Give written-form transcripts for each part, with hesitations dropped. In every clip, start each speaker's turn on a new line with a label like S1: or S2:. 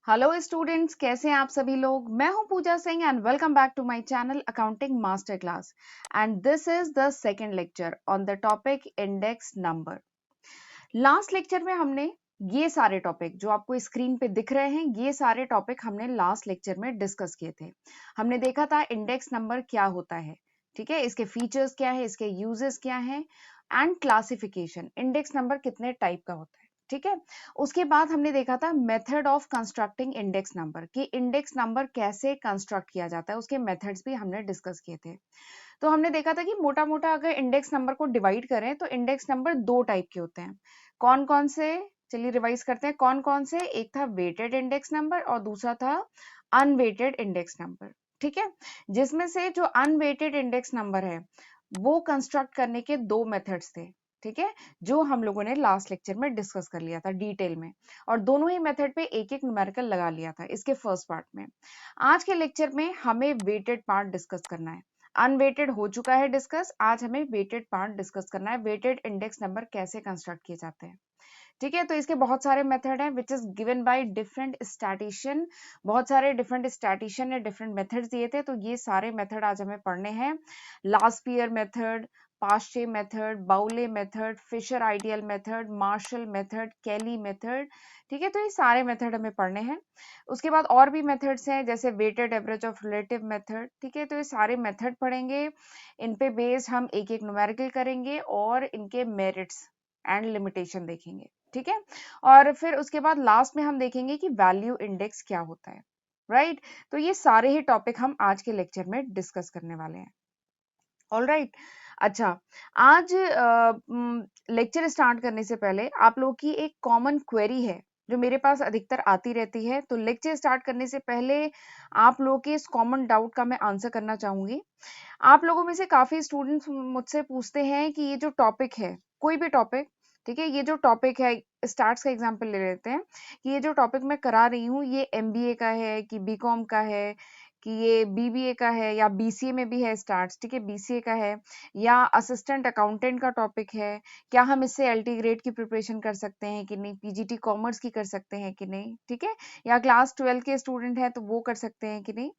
S1: Hello students, कैसे हैं आप सभी लोग। मैं हूं Pooja Singh and welcome back to my channel accounting master class. And this is the second lecture on the topic index number. Last lecture में हमने ये सारे टॉपिक जो आपको स्क्रीन पे दिख रहे हैं, ये सारे टॉपिक हमने लास्ट लेक्चर में डिस्कस किए थे। हमने देखा था इंडेक्स नंबर क्या होता है, ठीक है, इसके फीचर्स क्या है, इसके यूजेस क्या है एंड क्लासिफिकेशन, इंडेक्स नंबर कितने टाइप का होता है, ठीक है। उसके बाद हमने देखा था method of constructing index number, कि इंडेक्स नंबर कैसे कंस्ट्रक्ट किया जाता है, उसके मेथड्स भी हमने डिस्कस किए थे। तो हमने देखा था कि मोटा मोटा अगर इंडेक्स नंबर को डिवाइड करें तो इंडेक्स नंबर दो टाइप के होते हैं। कौन कौन से, चलिए रिवाइज करते हैं कौन कौन से। एक था वेटेड इंडेक्स नंबर और दूसरा था अनवेटेड इंडेक्स नंबर, ठीक है। जिसमें से जो अनवेटेड इंडेक्स नंबर है वो कंस्ट्रक्ट करने के दो मेथड्स थे, ठीक है, जो हम लोगों ने लास्ट लेक्चर में डिस्कस कर लिया था डिटेल में। और दोनों ही मेथड पे एक एक न्यूमेरिकल लगा लिया था इसके फर्स्ट पार्ट में। आज के लेक्चर में हमें वेटेड पार्ट डिस्कस करना है। अनवेटेड हो चुका है डिस्कस, आज हमें वेटेड पार्ट डिस्कस करना है, वेटेड इंडेक्स नंबर कैसे कंस्ट्रक्ट किए जाते हैं, ठीक है। तो इसके बहुत सारे मेथड हैं which is given by different statistician. बहुत सारे डिफरेंट स्टैटिशियन ने डिफरेंट मेथड्स दिए थे, तो ये सारे मेथड आज हमें पढ़ने हैं। Laspeyres method, Paasche method, Bowley method, Fisher ideal method, Marshall method, Kelly method, ठीक है। तो ये सारे मेथड हमें पढ़ने हैं। उसके बाद और भी मेथड्स हैं जैसे weighted average of relative method, ठीक है। तो ये सारे मेथड पढ़ेंगे, इन पे बेस्ड हम एक एक न्यूमेरिकल करेंगे और इनके मेरिट्स एंड लिमिटेशन देखेंगे, ठीक है। और फिर उसके बाद लास्ट में हम देखेंगे कि वैल्यू इंडेक्स क्या होता है, राइट। तो ये सारे ही टॉपिक हम आज के लेक्चर में डिस्कस करने वाले हैं। All right. अच्छा, आज लेक्चर स्टार्ट करने से पहले आप लोगों की एक कॉमन क्वेरी है जो मेरे पास अधिकतर आती रहती है, तो लेक्चर स्टार्ट करने से पहले आप लोगों के इस कॉमन डाउट का मैं आंसर करना चाहूंगी। आप लोगों में से काफी स्टूडेंट्स मुझसे पूछते हैं कि ये जो टॉपिक है, कोई भी टॉपिक, ठीक है, ये जो टॉपिक है, स्टार्ट्स का एग्जांपल ले लेते हैं, कि ये जो टॉपिक मैं करा रही हूँ ये एमबीए का है कि बीकॉम का है कि ये बीबीए का है या बीसीए में भी है स्टार्ट्स, ठीक है, बीसीए का है या असिस्टेंट अकाउंटेंट का टॉपिक है, क्या हम इससे एलटी ग्रेड की प्रिपरेशन कर सकते हैं कि नहीं, पीजीटी कॉमर्स की कर सकते हैं कि नहीं, ठीक है, या क्लास 12 के स्टूडेंट हैं तो वो कर सकते हैं कि नहीं।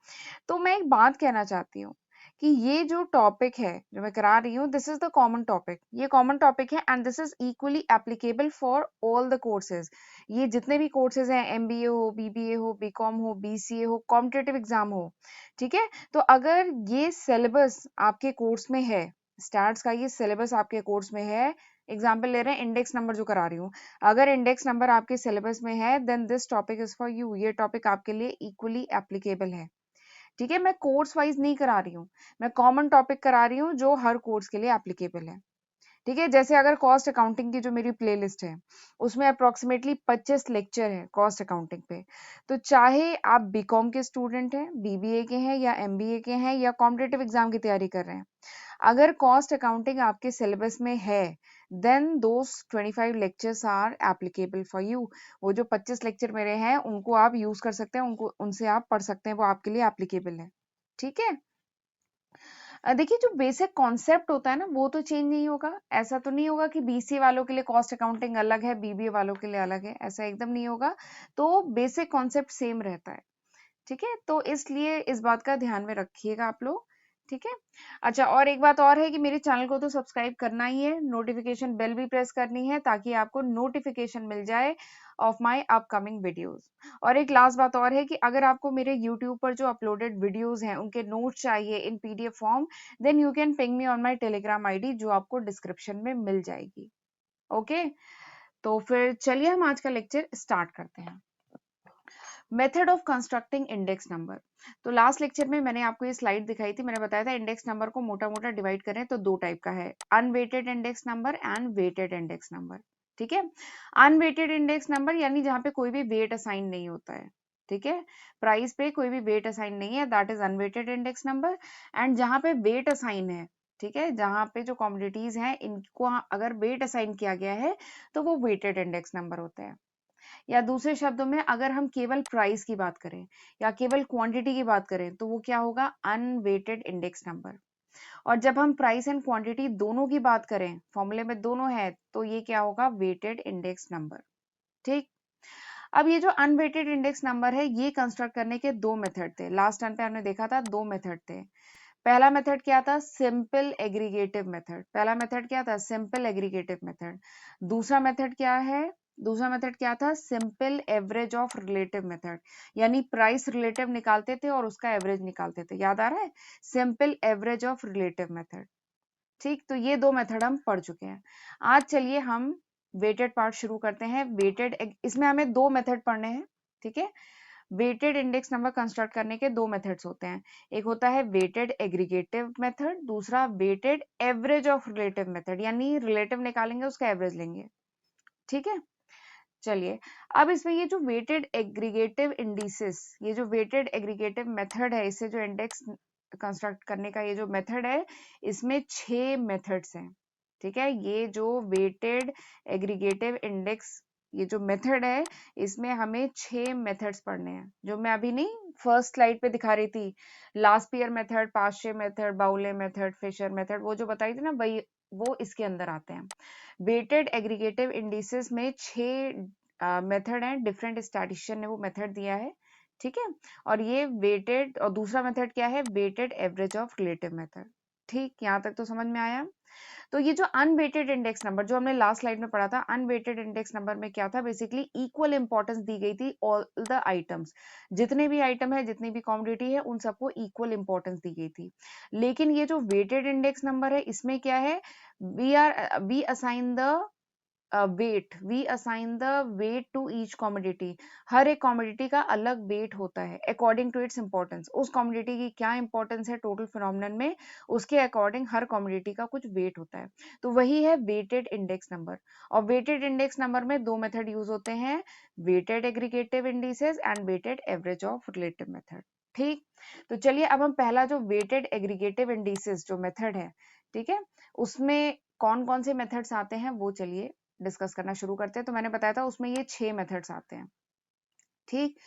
S1: तो मैं एक बात कहना चाहती हूँ कि ये जो टॉपिक है जो मैं करा रही हूँ, this is the common topic, ये कॉमन टॉपिक है and this is equally applicable for all the courses. ये जितने भी कोर्सेज हैं, एमबीए हो, बीबीए हो, बीकॉम हो, बीसीए हो, कॉम्पिटिटिव एग्जाम हो, ठीक है। तो अगर ये सिलेबस आपके कोर्स में है, स्टार्ट्स का ये सिलेबस आपके कोर्स में है, एग्जाम्पल ले रहे हैं इंडेक्स नंबर जो करा रही हूँ, अगर इंडेक्स नंबर आपके सिलेबस में है then this topic is for you, ये टॉपिक आपके लिए इक्वली एप्लीकेबल है, ठीक है। मैं कोर्स वाइज नहीं करा रही हूँ, मैं कॉमन टॉपिक करा रही हूँ जो हर कोर्स के लिए एप्लीकेबल है, ठीक है। जैसे अगर कॉस्ट अकाउंटिंग की जो मेरी प्लेलिस्ट है उसमें अप्रोक्सीमेटली 25 लेक्चर है कॉस्ट अकाउंटिंग पे, तो चाहे आप बीकॉम के स्टूडेंट हैं, बीबीए के हैं या एमबीए के हैं या कॉम्पिटिटिव एग्जाम की तैयारी कर रहे हैं, अगर कॉस्ट अकाउंटिंग आपके सिलेबस में है then those 25 lectures are applicable for you. वो जो 25 लेक्चर मेरे हैं उनको आप यूज कर सकते हैं, उनको उनसे आप पढ़ सकते हैं, वो आपके लिए एप्लीकेबल है, ठीक है। देखिए जो बेसिक कॉन्सेप्ट होता है ना वो तो चेंज नहीं होगा। ऐसा तो नहीं होगा कि बीसीए वालों के लिए कॉस्ट अकाउंटिंग अलग है, बीबीए वालों के लिए अलग है, ऐसा एकदम नहीं होगा। तो बेसिक कॉन्सेप्ट सेम रहता है, ठीक है। तो इसलिए इस बात का ध्यान में रखिएगा आप लोग, ठीक है। अच्छा, और एक बात और है कि मेरे चैनल को तो सब्सक्राइब करना ही है, नोटिफिकेशन बेल भी प्रेस करनी है ताकि आपको नोटिफिकेशन मिल जाए ऑफ माय अपकमिंग वीडियोस। और एक लास्ट बात और है कि अगर आपको मेरे यूट्यूब पर जो अपलोडेड वीडियोस हैं उनके नोट्स चाहिए in PDF form, then you can ping me on my Telegram ID जो आपको डिस्क्रिप्शन में मिल जाएगी। ओके, तो फिर चलिए हम आज का लेक्चर स्टार्ट करते हैं। Method of constructing index number. तो लास्ट लेक्चर में मैंने आपको ये स्लाइड दिखाई थी, मैंने बताया था इंडेक्स नंबर को मोटा मोटा डिवाइड करें तो दो टाइप का है, unweighted index number and weighted index number, ठीक है। अनवेटेड इंडेक्स नंबर यानी जहां पे कोई भी वेट असाइन नहीं होता है, ठीक है, प्राइस पे कोई भी वेट असाइन नहीं है, that is unweighted index number. And जहां पे वेट असाइन है, ठीक है, जहां पे जो कॉमोडिटीज हैं इनको अगर वेट असाइन किया गया है तो वो वेटेड इंडेक्स नंबर होता है। या दूसरे शब्दों में अगर हम केवल प्राइस की बात करें या केवल क्वांटिटी की बात करें तो वो क्या होगा, अनवेटेड इंडेक्स नंबर। और जब हम प्राइस एंड क्वांटिटी दोनों की बात करें, फॉर्मूले में दोनों है, तो ये क्या होगा, वेटेड इंडेक्स नंबर, ठीक। अब ये जो अनवेटेड इंडेक्स नंबर है ये कंस्ट्रक्ट करने के दो मेथड थे, लास्ट टाइम पे हमने देखा था दो मेथड थे। पहला मेथड क्या था, सिंपल एग्रीगेटिव मेथड। पहला मेथड क्या था, सिंपल एग्रीगेटिव मेथड। दूसरा मेथड क्या है, दूसरा मेथड क्या था, simple average of relative method, यानी प्राइस रिलेटिव निकालते थे और उसका एवरेज निकालते थे, याद आ रहा है, simple average of relative method. ठीक, तो ये दो मेथड हम पढ़ चुके हैं। आज चलिए हम वेटेड पार्ट शुरू करते हैं। वेटेड, इसमें हमें दो मेथड पढ़ने हैं, ठीक है। वेटेड इंडेक्स नंबर कंस्ट्रक्ट करने के दो मेथड्स होते हैं, एक होता है वेटेड एग्रीगेटिव मेथड, दूसरा weighted average of relative method, यानी रिलेटिव निकालेंगे उसका एवरेज लेंगे, ठीक है। चलिए, अब इसमें ये जो वेटेड एग्रीगेटिव इंडिसेस, ये जो वेटेड एग्रीगेटिव मेथड है, इससे जो इंडेक्स कंस्ट्रक्ट करने का ये जो मेथड है, इसमें 6 मेथड्स हैं, ठीक है। ये जो वेटेड एग्रीगेटिव इंडेक्स, ये जो मेथड है, इसमें हमें 6 मेथड्स पढ़ने हैं, जो मैं अभी नहीं फर्स्ट स्लाइड पे दिखा रही थी, लास्पियर method, Paasche method, Bowley method, Fisher method, वो जो बताई थी ना, वही वो इसके अंदर आते हैं। वेटेड एग्रीगेटिव इंडिसेस में 6 मेथड हैं, डिफरेंट स्टैटिस्टिशियन ने वो मेथड दिया है, ठीक है। और ये वेटेड, और दूसरा मेथड क्या है, weighted average of relative method. ठीक, यहाँ तक तो समझ में आया। तो ये जो अनवेटेड इंडेक्स नंबर जो हमने लास्ट स्लाइड में पढ़ा था, अनवेटेड इंडेक्स नंबर में क्या था, बेसिकली इक्वल इंपॉर्टेंस दी गई थी ऑल द आइटम्स, जितने भी आइटम है, जितनी भी कॉमोडिटी है, उन सबको इक्वल इंपॉर्टेंस दी गई थी। लेकिन ये जो वेटेड इंडेक्स नंबर है, इसमें क्या है, we assign the we assign the weight to each commodity. हर एक कॉमोडिटी का अलग वेट होता है अकॉर्डिंग टू इट्स इंपॉर्टेंस, उस कॉमोडिटी की क्या इंपॉर्टेंस है टोटल फिनोमिनन में, उसके अकॉर्डिंग हर कॉमोडिटी का कुछ वेट होता है। तो वही है वेटेड इंडेक्स नंबर। और वेटेड इंडेक्स नंबर में दो मेथड यूज होते हैं, weighted aggregative indices and weighted average of relative method. ठीक, तो चलिए अब हम पहला जो वेटेड एग्रीगेटिव इंडिसेस जो मेथड है, ठीक है, उसमें कौन कौन से मेथड्स आते हैं वो चलिए डिस्कस करना शुरू करते हैं। तो मैंने बताया था उसमें ये 6 मेथड्स आते हैं, ठीक।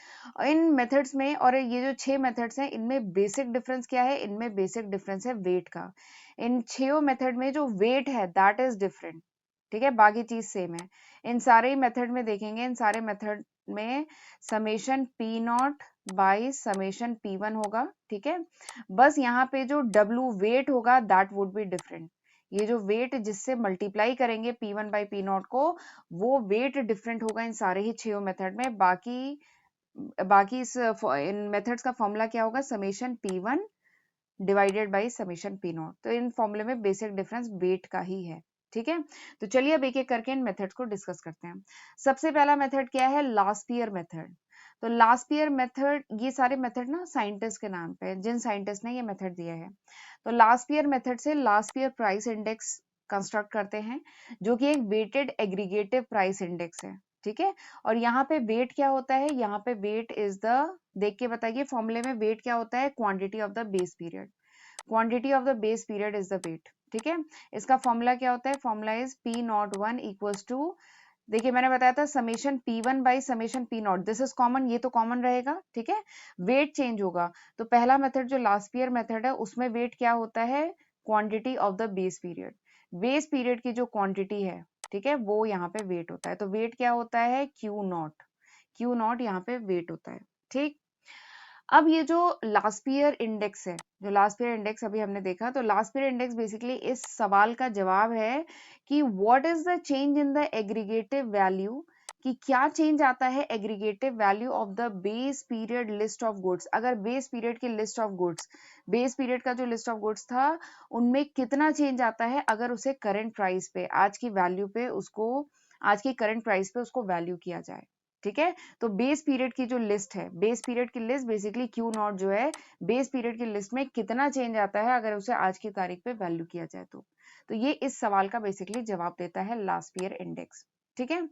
S1: इन मेथड्स में, और ये जो 6 मेथड्स हैं, इनमें बेसिक डिफरेंस क्या है, इनमें बेसिक डिफरेंस है वेट का। इन 6 मेथड में जो वेट है दैट इज डिफरेंट, ठीक है, बाकी चीज सेम है। इन सारे मेथड में देखेंगे, इन सारे मेथड में summation P not by summation P one होगा, ठीक है। बस यहाँ पे जो डब्ल्यू वेट होगा दैट वुड बी डिफरेंट। ये जो वेट जिससे मल्टीप्लाई करेंगे P one by P not को, वो वेट डिफरेंट होगा इन सारे ही 6 मेथड में। बाकी बाकी इस इन मेथड्स का फॉर्मूला क्या होगा, summation P one divided by summation P not. तो इन फॉर्मूले में बेसिक डिफरेंस वेट का ही है, ठीक है। तो चलिए अब एक एक करके इन मेथड्स को डिस्कस करते हैं। सबसे पहला मेथड क्या है, लास्पियर मेथड। तो लास्पियर मेथड, ये सारे मेथड ना साइंटिस्ट के नाम पे, जिन साइंटिस्ट ने ये मेथड दिया है। तो लास्पियर मेथड से लास्पियर प्राइस इंडेक्स कंस्ट्रक्ट करते हैं, जो कि एक वेटेड एग्रीगेटिव प्राइस इंडेक्स है, ठीक है। और यहाँ पे वेट क्या होता है, यहाँ पे वेट इज द, देख के बताइए फॉर्मूले में वेट क्या होता है, quantity of the base period. Quantity of the base period is the weight, ठीक है। इसका फॉर्मूला क्या होता है, formula is P nought one equals to, देखिए मैंने बताया था summation P one by summation P nought, this is common, ये तो कॉमन रहेगा, ठीक है। वेट चेंज होगा, तो पहला मेथड जो लास्पियर मेथड है उसमें वेट क्या होता है, quantity of the base period, base period की जो क्वांटिटी है, ठीक है, वो यहाँ पे वेट होता है। तो वेट क्या होता है, क्यू नॉट, क्यू नॉट यहाँ पे वेट होता है, ठीक। अब ये जो लास्पियर इंडेक्स है, जो लास्पियर इंडेक्स अभी हमने देखा, तो लास्पियर इंडेक्स बेसिकली इस सवाल का जवाब है कि what is the change in the aggregative value, कि क्या चेंज आता है aggregative value of the base period list of goods. अगर बेस पीरियड की list of goods, base period का जो लिस्ट ऑफ गुड्स था, उनमें कितना चेंज आता है अगर उसे करंट प्राइस पे, आज की वैल्यू पे उसको, आज की करंट प्राइस पे उसको वैल्यू किया जाए, ठीक है। तो बेस पीरियड की जो लिस्ट है, बेस पीरियड की लिस्ट बेसिकली क्यू नॉट जो है, बेस पीरियड की लिस्ट में कितना चेंज आता है अगर उसे आज की तारीख पे वैल्यू किया जाए। तो ये इस सवाल का बेसिकली जवाब देता है लास्पियर इंडेक्स, ठीक है।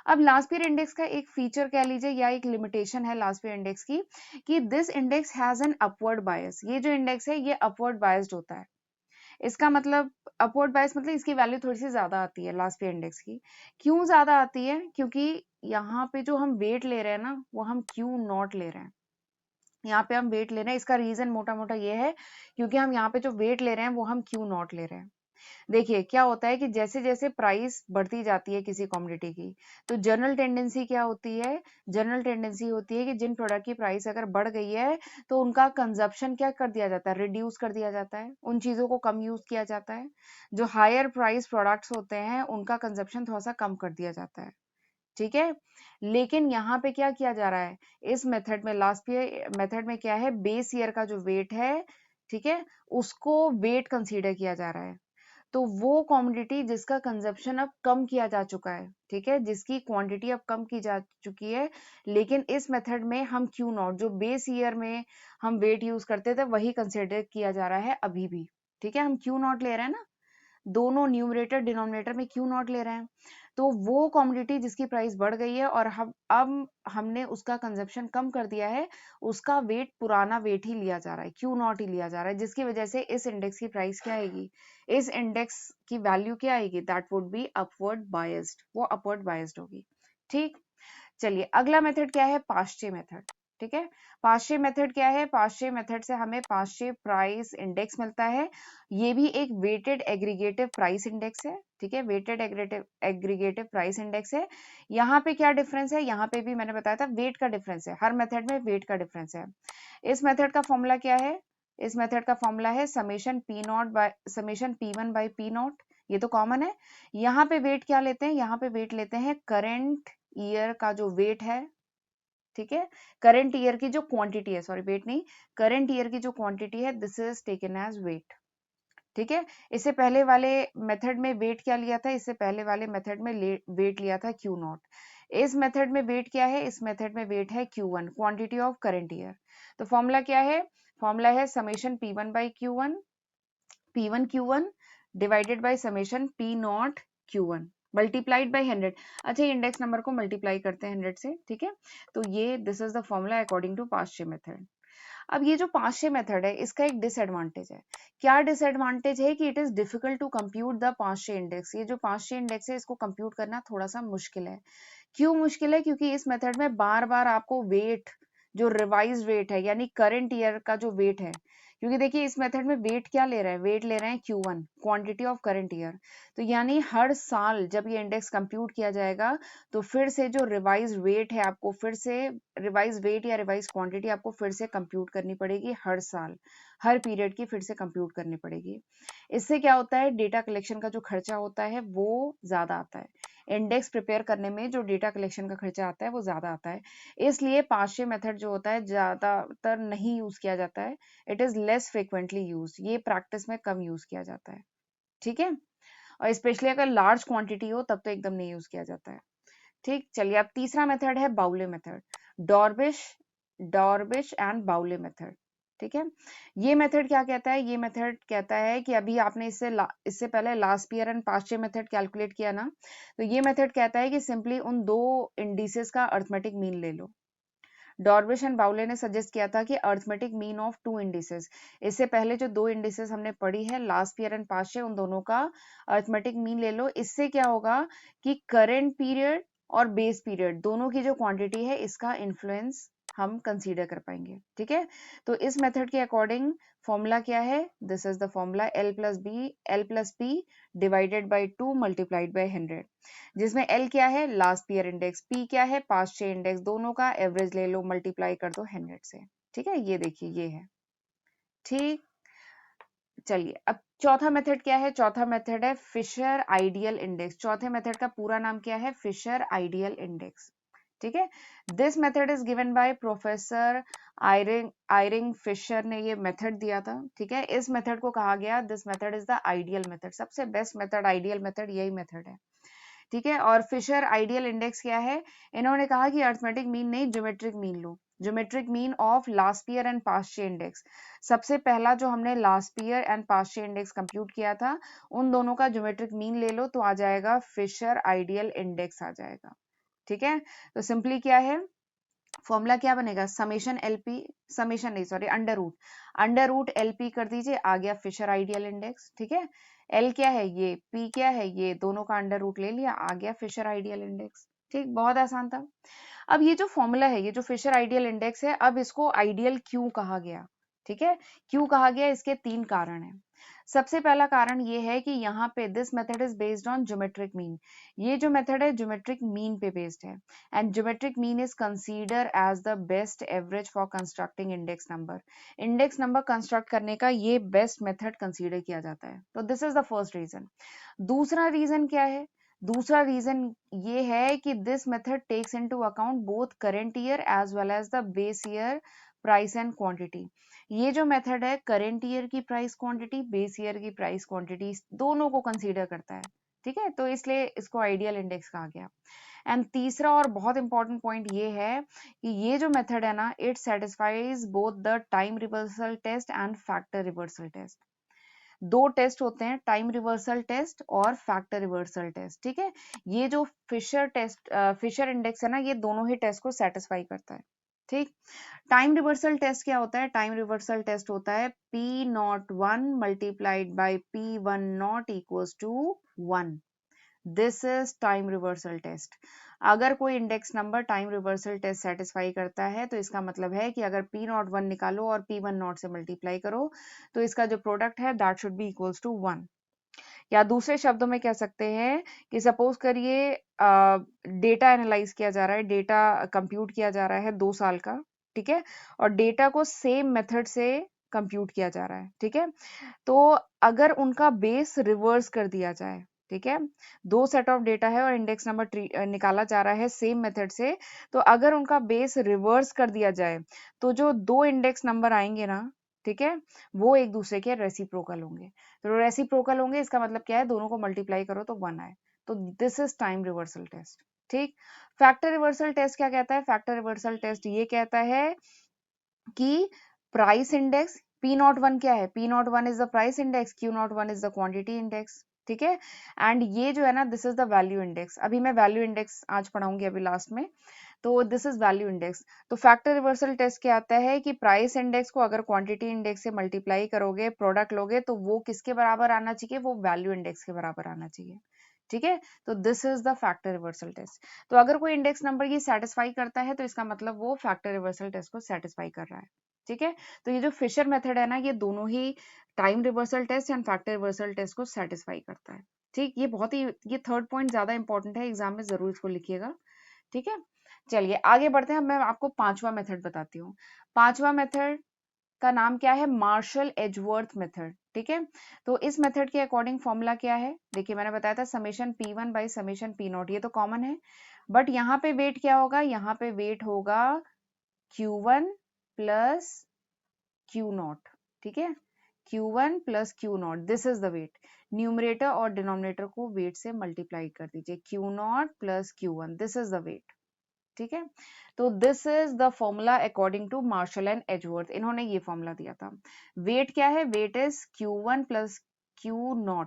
S1: अब लास्पियर इंडेक्स का एक फीचर कह लीजिए या एक लिमिटेशन है लास्पियर इंडेक्स की, कि this index has an upward bias. ये जो इंडेक्स है ये अपवर्ड बायस्ड होता है। इसका मतलब, अपवर्ड बायस मतलब इसकी वैल्यू थोड़ी सी ज्यादा आती है लास्पियर इंडेक्स की। क्यों ज्यादा आती है, क्योंकि यहाँ पे जो हम वेट ले रहे हैं ना, वो हम क्यू नॉट ले रहे हैं। यहाँ पे हम वेट ले रहे हैं, इसका रीजन मोटा मोटा ये है, क्योंकि हम यहाँ पे जो वेट ले रहे हैं वो हम क्यू नॉट ले रहे हैं। देखिए क्या होता है कि जैसे जैसे प्राइस बढ़ती जाती है किसी कमोडिटी की, तो जनरल टेंडेंसी क्या होती है, जनरल टेंडेंसी होती है कि जिन प्रोडक्ट की प्राइस अगर बढ़ गई है तो उनका कंजप्शन क्या कर दिया जाता है, रिड्यूस कर दिया जाता है, उन चीजों को कम यूज किया जाता है। जो हायर प्राइस प्रोडक्ट्स होते हैं उनका कंजप्शन थोड़ा सा कम कर दिया जाता है, ठीक है। लेकिन यहाँ पे क्या किया जा रहा है, इस मेथड में, लास्ट ईयर मेथड में क्या है, बेस ईयर का जो वेट है, ठीक है, उसको वेट कंसीडर किया जा रहा है। तो वो कमोडिटी जिसका कंजप्शन अब कम किया जा चुका है, ठीक है, जिसकी क्वांटिटी अब कम की जा चुकी है, लेकिन इस मेथड में हम क्यू नॉट, जो बेस ईयर में हम वेट यूज करते थे, वही कंसिडर किया जा रहा है अभी भी, ठीक है। हम क्यू नॉट ले रहे हैं ना, दोनों न्यूमरेटर डिनोमिनेटर में क्यू नॉट ले रहे हैं। तो वो कमोडिटी जिसकी प्राइस बढ़ गई है और हम अब हमने उसका कंजप्शन कम कर दिया है, उसका वेट पुराना वेट ही लिया जा रहा है, क्यू नॉट ही लिया जा रहा है, जिसकी वजह से इस इंडेक्स की प्राइस क्या आएगी, इस इंडेक्स की वैल्यू क्या आएगी, that would be upward biased, वो अपवर्ड बायस्ड होगी, ठीक। चलिए अगला मेथड क्या है, पाश्चे मेथड, ठीक है। पाश्चे मेथड क्या है, पाश्चे मेथड से हमें पाश्चे प्राइस इंडेक्स मिलता है। ये भी एक वेटेड एग्रीगेटिव प्राइस इंडेक्स है, ठीक है, वेटेड एग्रीगेटिव प्राइस इंडेक्स है। यहाँ पे क्या डिफरेंस है, यहाँ पे भी मैंने बताया था वेट का डिफरेंस है, हर मेथड में वेट का डिफरेंस है। इस मेथड का फॉर्मूला क्या है, इस मेथड का फॉर्मूला है summation P not by summation P one by P not, ये तो कॉमन है। यहाँ पे वेट क्या लेते हैं, यहाँ पे वेट लेते हैं करेंट ईयर का जो वेट है, ठीक है, करंट ईयर की जो क्वांटिटी है, सॉरी वेट नहीं, करंट ईयर की जो क्वांटिटी है, this is taken as weight, ठीक है। इससे पहले वाले मेथड में वेट क्या लिया था, इससे पहले वाले मेथड में वेट लिया था क्यू नॉट। इस मेथड में वेट क्या है, इस मेथड में वेट है Q one, quantity of current year. तो फॉर्मूला क्या है, फॉर्मूला है summation P one by Q one, P one Q one divided by summation P not Q one multiplied by 100। अच्छा इंडेक्स नंबर को multiply करते हैं 100 से, ठीक है। तो ये this is the formula according to Paasche method. अब ये जो पाश्चे मेथड है इसका एक डिसएडवांटेज है। क्या डिसएडवांटेज है कि it is difficult to compute the Paasche index. ये जो पाश्चे इंडेक्स है इसको कंप्यूट करना थोड़ा सा मुश्किल है। क्यों मुश्किल है, क्योंकि इस मेथड में बार बार आपको वेट, जो रिवाइज वेट है यानी करंट ईयर का जो वेट है, क्योंकि देखिए इस मेथड में वेट क्या ले रहे हैं, वेट ले रहे हैं Q one, quantity of current year. तो यानी हर साल जब ये इंडेक्स कंप्यूट किया जाएगा तो फिर से जो रिवाइज वेट है, आपको फिर से रिवाइज वेट या रिवाइज क्वांटिटी आपको फिर से कंप्यूट करनी पड़ेगी, हर साल हर पीरियड की फिर से कंप्यूट करनी पड़ेगी। इससे क्या होता है, डेटा कलेक्शन का जो खर्चा होता है वो ज्यादा आता है। इंडेक्स प्रिपेयर करने में जो डेटा कलेक्शन का खर्चा आता है वो ज्यादा आता है, इसलिए पाश्चे मेथड जो होता है ज्यादातर नहीं यूज किया जाता है। It is less frequently use, ये प्रैक्टिस में कम यूज किया जाता है, ठीक है। और स्पेशली अगर लार्ज क्वांटिटी हो तब तो एकदम नहीं यूज किया जाता है, ठीक। चलिए अब तीसरा मेथड है बाउले मेथड, डॉर्बिश डॉर्बिश एंड बाउले मेथड, ठीक है। ये मेथड क्या कहता है, ये मेथड कहता है कि अभी आपने इससे पहले last year and past year method calculate किया ना, तो ये मेथड कहता है कि सिंपली उन दो इंडिसेस का अर्थमेटिक मीन ले लो। डॉर्बिश एंड बाउले ने सजेस्ट किया था कि arithmetic mean of two indices, इससे पहले जो दो इंडिसेस हमने पढ़ी है last year and past year, उन दोनों का अर्थमेटिक मीन ले लो। इससे क्या होगा कि करंट पीरियड और बेस पीरियड दोनों की जो क्वांटिटी है इसका इन्फ्लुएंस हम कंसीडर कर पाएंगे, ठीक है। तो इस मेथड के अकॉर्डिंग फॉर्मूला क्या है, this is the formula L plus P divided by 2 multiplied by 100, जिसमें एल क्या है, लास्ट ईयर इंडेक्स, पी क्या है, पास्ट ईयर इंडेक्स, दोनों का एवरेज ले लो, मल्टीप्लाई कर दो 100 से, ठीक है। ये देखिए ये है, ठीक। चलिए अब चौथा मेथड क्या है, चौथा मेथड है फिशर आइडियल इंडेक्स। चौथे मेथड का पूरा नाम क्या है, फिशर आइडियल इंडेक्स, ठीक है। This method is given by professor Irving Fisher ने ये मेथड दिया था, ठीक है। इस मेथड को कहा गया, this method is the ideal method, सबसे बेस्ट मेथड, आइडियल मेथड यही मेथड है, ठीक है। और फिशर आइडियल इंडेक्स क्या है, इन्होंने कहा कि अर्थमेटिक मीन नहीं, geometric mean low, geometric mean of last year and past year index. सबसे पहला जो हमने last year and past year index compute किया था, उन दोनों का ज्योमेट्रिक मीन ले लो तो आ जाएगा फिशर आइडियल इंडेक्स आ जाएगा, ठीक है। तो सिंपली क्या है, फॉर्मूला क्या बनेगा, समेशन एलपी, समेशन नहीं सॉरी अंडर रूट एलपी कर दीजिए, आ गया फिशर आइडियल इंडेक्स, ठीक है। एल क्या है ये, पी क्या है ये, दोनों का अंडर रूट ले लिया, आ गया फिशर आइडियल इंडेक्स, ठीक, बहुत आसान था। अब ये जो फॉर्मूला है, ये जो फिशर आइडियल इंडेक्स है, अब इसको आइडियल क्यों कहा गया, ठीक है, क्यों कहा गया, इसके 3 कारण हैं। सबसे पहला कारण ये है कि यहाँ पे this method is based on geometric mean. ये जो मेथड है ज्योमेट्रिक मीन पे बेस्ड है, and geometric mean is consider as the best average for constructing index number. Index number construct करने का ये बेस्ट मेथड कंसीडर किया जाता है। तो this is the first reason. दूसरा रीजन क्या है, दूसरा रीजन ये है कि this method takes into account both current year as well as the base year price and quantity. ये जो मेथड है करेंट ईयर की प्राइस क्वांटिटी, बेस ईयर की प्राइस क्वांटिटी दोनों को कंसीडर करता है। ठीक है, तो इसलिए इसको आइडियल इंडेक्स कहा गया। एंड तीसरा और बहुत इंपॉर्टेंट पॉइंट ये है कि ये जो मेथड है ना, it satisfies both the time reversal test and factor reversal test. दो टेस्ट होते हैं, टाइम रिवर्सल टेस्ट और फैक्टर रिवर्सल टेस्ट। ठीक है, ये जो फिशर टेस्ट, फिशर इंडेक्स है ना, ये दोनों ही टेस्ट को सेटिस्फाई करता है। ठीक, टाइम रिवर्सल टेस्ट क्या होता है, टाइम रिवर्सल टेस्ट होता है P01 multiplied by P10 equals to 1। This is time reversal test. अगर कोई index number time reversal test satisfy करता है तो इसका मतलब है कि अगर P01 निकालो और P10 से मल्टीप्लाई करो तो इसका जो प्रोडक्ट है that should be equals to 1। या दूसरे शब्दों में कह सकते हैं कि सपोज करिए डेटा एनालाइज किया जा रहा है, डेटा कंप्यूट किया जा रहा है 2 साल का। ठीक है, और डेटा को सेम मेथड से कंप्यूट किया जा रहा है। ठीक है, तो अगर उनका बेस रिवर्स कर दिया जाए, ठीक है, दो सेट ऑफ डेटा है और इंडेक्स नंबर निकाला जा रहा है सेम मेथड से, तो अगर उनका बेस रिवर्स कर दिया जाए तो जो दो इंडेक्स नंबर आएंगे ना, ठीक है, वो एक दूसरे के रेसिप्रोकल होंगे। तो रेसिप्रोकल होंगे इसका मतलब क्या है, दोनों को मल्टीप्लाई करो तो 1 आए। तो this is time reversal test. ठीक, फैक्टर रिवर्सल टेस्ट क्या कहता है, फैक्टर रिवर्सल टेस्ट ये कहता है कि प्राइस इंडेक्स P01 क्या है, P01 is the price index, Q01 is the quantity index. ठीक है, एंड ये जो है ना this is the value index. अभी मैं वैल्यू इंडेक्स आज पढ़ाऊंगी अभी लास्ट में। तो दिस इज वैल्यू इंडेक्स। तो फैक्टर रिवर्सल टेस्ट क्या आता है कि प्राइस इंडेक्स को अगर क्वांटिटी इंडेक्स से मल्टीप्लाई करोगे, प्रोडक्ट लोगे, तो वो किसके बराबर आना चाहिए, वो वैल्यू इंडेक्स के बराबर आना चाहिए। ठीक है, तो this is the factor reversal test. तो अगर कोई इंडेक्स नंबर ये सेटिस्फाई करता है तो इसका मतलब वो फैक्टर रिवर्सल टेस्ट को सेटिस्फाई कर रहा है। ठीक है, तो ये जो फिशर मेथड है ना, ये दोनों ही time reversal test and factor reversal test को सेटिस्फाई करता है। ठीक, ये बहुत ही, ये थर्ड पॉइंट ज्यादा इंपॉर्टेंट है, एग्जाम में जरूर इसको लिखिएगा। ठीक है, चलिए आगे बढ़ते हैं। मैं आपको पांचवा मेथड बताती हूँ। पांचवा मेथड का नाम क्या है, मार्शल एजवर्थ मेथड। ठीक है, तो इस मेथड के अकॉर्डिंग फॉर्मूला क्या है, देखिए मैंने बताया था summation P1 by summation P0, ये तो कॉमन है। बट यहाँ पे वेट क्या होगा, यहाँ पे वेट होगा Q1 प्लस Q0। ठीक है, Q1 plus Q0, this is the weight. Numerator और डिनोमिनेटर को वेट से मल्टीप्लाई कर दीजिए, Q0 plus Q1, this is the weight. ठीक है, तो this is the formula according to Marshall and Edgeworth, इन्होंने ये फॉर्मूला दिया था। वेट क्या है, weight is Q1 plus Q0।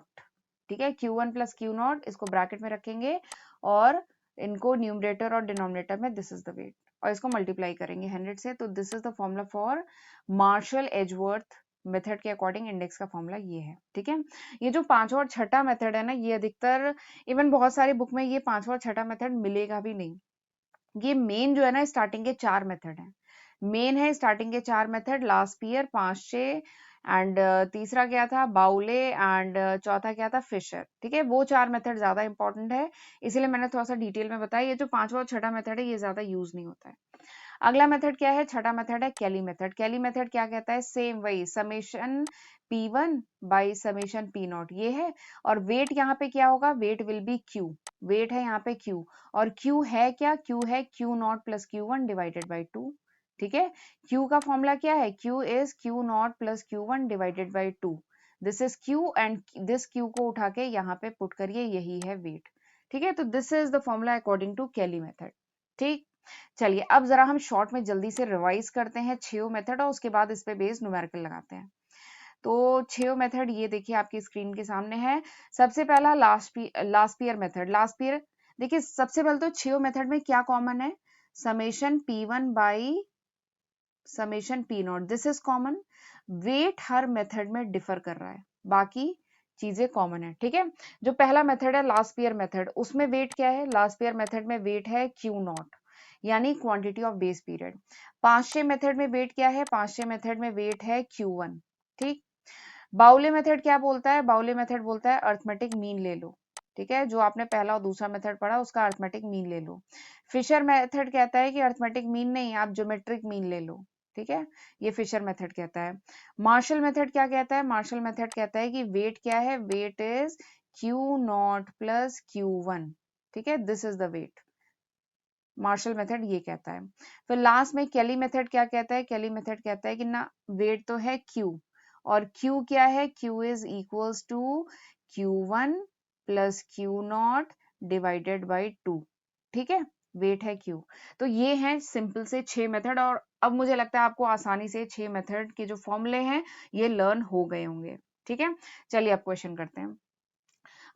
S1: ठीक है, Q1 प्लस Q0 इसको ब्रैकेट में रखेंगे और इनको न्यूमरेटर और डिनोमिनेटर में दिस इज द वेट, और इसको मल्टीप्लाई करेंगे 100 से। तो this is the formula for Marshall Edgeworth method के अकॉर्डिंग इंडेक्स का फॉर्मूला ये है। ठीक है, ये जो पांचवा और छठा मेथड है ना, ये अधिकतर इवन बहुत सारी बुक में ये पांचवा और छठा मेथड मिलेगा भी नहीं। ये मेन जो है ना स्टार्टिंग के 4 मेथड हैं, मेन है स्टार्टिंग के 4 मेथड, लास्ट ईयर 5-6 एंड तीसरा क्या था बाउले एंड चौथा क्या था फिशर। ठीक है, वो 4 मेथड ज्यादा इंपॉर्टेंट है, इसीलिए मैंने थोड़ा सा डिटेल में बताया। ये जो पांचवा और छठा मेथड है ये ज्यादा यूज नहीं होता है। अगला मेथड क्या है, छठा मेथड है कैली मेथड। कैली मेथड क्या कहता है, सेम वही summation P1 by summation P0 ये है, और वेट यहाँ पे क्या होगा, weight will be Q। Weight है यहाँ पे Q, और Q है क्या, Q है Q0 plus Q1 divided by 2। ठीक है, Q का फॉर्मूला क्या है, Q is Q0 plus Q1 divided by 2। This is Q and this Q को उठा के यहाँ पे पुट करिए, यही है वेट। ठीक है, तो this is the formula according to Kelly method. ठीक, चलिए अब जरा हम शॉर्ट में जल्दी से रिवाइज करते हैं 6 मेथड, और उसके बाद इस पे बेस्ड न्यूमेरिकल लगाते हैं। तो 6 मेथड ये देखिए आपकी स्क्रीन के सामने है। सबसे पहला last year method. Last year देखिए, सबसे पहले तो 6 मेथड में क्या कॉमन है, summation P1 by summation P0, this is common. Weight हर मेथड में डिफर कर रहा है, बाकी चीजें कॉमन है। ठीक है, जो पहला मेथड है लास्ट ईयर मेथड, उसमें वेट क्या है, लास्ट ईयर मेथड में वेट है Q0। यानी क्वांटिटी ऑफ बेस पीरियड। पांचशे मेथड में वेट क्या है? पांचशे मेथड में वेट है Q1। ठीक। बाउले मेथड क्या बोलता है? बाउले मेथड बोलता है अर्थमेटिक मीन ले लो। ठीक है, जो आपने पहला और दूसरा मेथड पढ़ा उसका अर्थमेटिक मीन ले लो। फिशर मेथड कहता है कि अर्थमेटिक मीन नहीं, आप ज्योमेट्रिक मीन ले लो। ठीक है, ये फिशर मेथड कहता है। मार्शल मेथड क्या कहता है? मार्शल मेथड कहता है कि वेट क्या है? Weight is Q0 plus Q1। ठीक है, this is the weight. Marshall method ये कहता है। फिर लास्ट में केली मेथड क्या कहता है? केली मेथड कहता है कि ना वेट तो है Q, और Q क्या है? Q is equals to Q1 plus Q0 divided by 2। ठीक है, वेट है Q। तो ये हैं सिंपल से 6 मेथड, और अब मुझे लगता है आपको आसानी से 6 मेथड के जो फॉर्मूले हैं ये लर्न हो गए होंगे। ठीक है, चलिए अब क्वेश्चन करते हैं।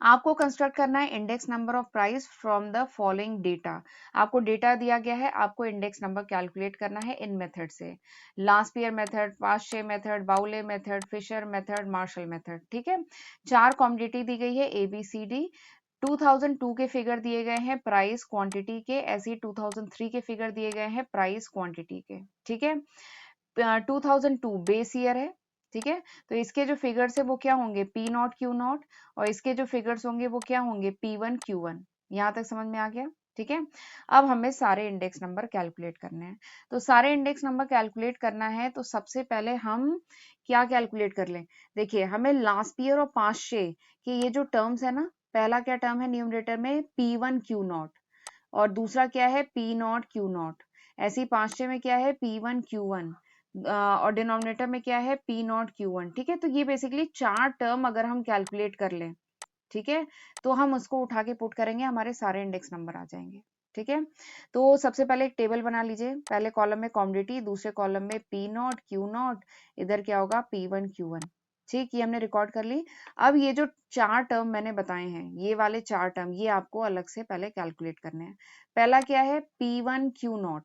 S1: आपको कंस्ट्रक्ट करना है index number of price from the following data. आपको डेटा दिया गया है, आपको इंडेक्स नंबर कैलकुलेट करना है इन मेथड से। Laspeyres method, Paasche method, Bowley method, Fisher method, Marshall method. ठीक है, चार कॉमोडिटी दी गई है ABCD। 2002 के फिगर दिए गए हैं प्राइस क्वांटिटी के, ऐसे ही 2003 के फिगर दिए गए हैं प्राइस क्वांटिटी के। ठीक है, 2002 बेस ईयर है। ठीक है, तो इसके जो फिगर्स है वो क्या होंगे? P0 Q0, और इसके जो फिगर्स होंगे वो क्या होंगे? P1 Q1। यहाँ तक समझ में आ गया? ठीक है, अब हमें सारे इंडेक्स नंबर कैलकुलेट करने हैं। तो सारे इंडेक्स नंबर कैलकुलेट करना है तो सबसे पहले हम क्या कैलकुलेट कर लें? देखिए, हमें लास्ट ईयर और पांचशे के ये जो टर्म्स है ना, पहला क्या टर्म है न्यूमरेटर में? P1 Q0, और दूसरा क्या है? P0 Q0। ऐसे ही पांचशे में क्या है? P1 Q1, और डिनोमिनेटर में क्या है? P0 Q1। ठीक है, तो ये बेसिकली चार टर्म अगर हम कैलकुलेट कर लें, ठीक है, तो हम उसको उठा के पुट करेंगे, हमारे सारे इंडेक्स नंबर आ जाएंगे। ठीक है, तो सबसे पहले एक टेबल बना लीजिए। पहले कॉलम में कॉमोडिटी, दूसरे कॉलम में P0 Q0, इधर क्या होगा? P1 Q1। ठीक, ये हमने रिकॉर्ड कर ली। अब ये जो चार टर्म मैंने बताए हैं, ये वाले चार टर्म, ये आपको अलग से पहले कैलकुलेट करने हैं। पहला क्या है? P1 Q0।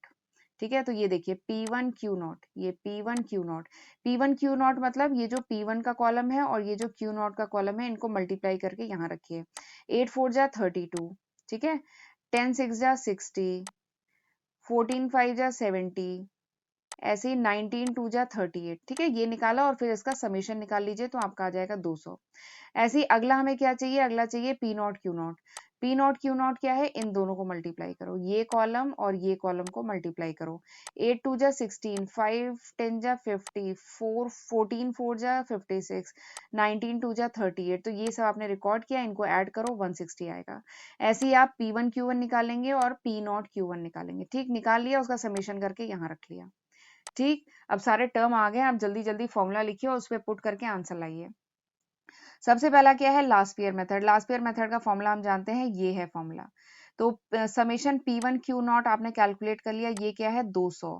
S1: ठीक है, तो ये देखिए P1 Q0, ये P1 Q0। P1 Q0 मतलब ये जो P1 का कॉलम है और ये जो Q0 का कॉलम है, इनको मल्टीप्लाई करके यहाँ रखिए। 8 4 जा 32। ठीक है, 10 6 जा 60, 14 5 जा 70, ऐसे ही 19 2 जा 38। ठीक है, ये निकाला और फिर इसका समेशन निकाल लीजिए तो आपका आ जाएगा 200। ऐसे ही अगला हमें क्या चाहिए? अगला चाहिए P0 Q0। P0 Q0 क्या है? इन दोनों को मल्टीप्लाई करो, ये कॉलम और ये कॉलम को मल्टीप्लाई करो। 8 2 जा 16, 5 10 जा 50, 4 14 4 जा 56, 19 2 जा 38। तो ये सब आपने रिकॉर्ड किया, इनको ऐड करो, 160 आएगा। ऐसे ही आप P1 Q1 निकालेंगे और P0 Q1 निकालेंगे। ठीक, निकाल लिया, उसका समेशन करके यहाँ रख लिया। ठीक, अब सारे टर्म आ गए, आप जल्दी जल्दी फॉर्मूला लिखिए और उस पर पुट करके आंसर लाइए। सबसे पहला क्या है? Last year method. Last year method का फॉर्मूला हम जानते हैं, ये है फॉर्मूला। तो समेशन P1 Q0 आपने कैलकुलेट कर लिया, ये क्या है? 200।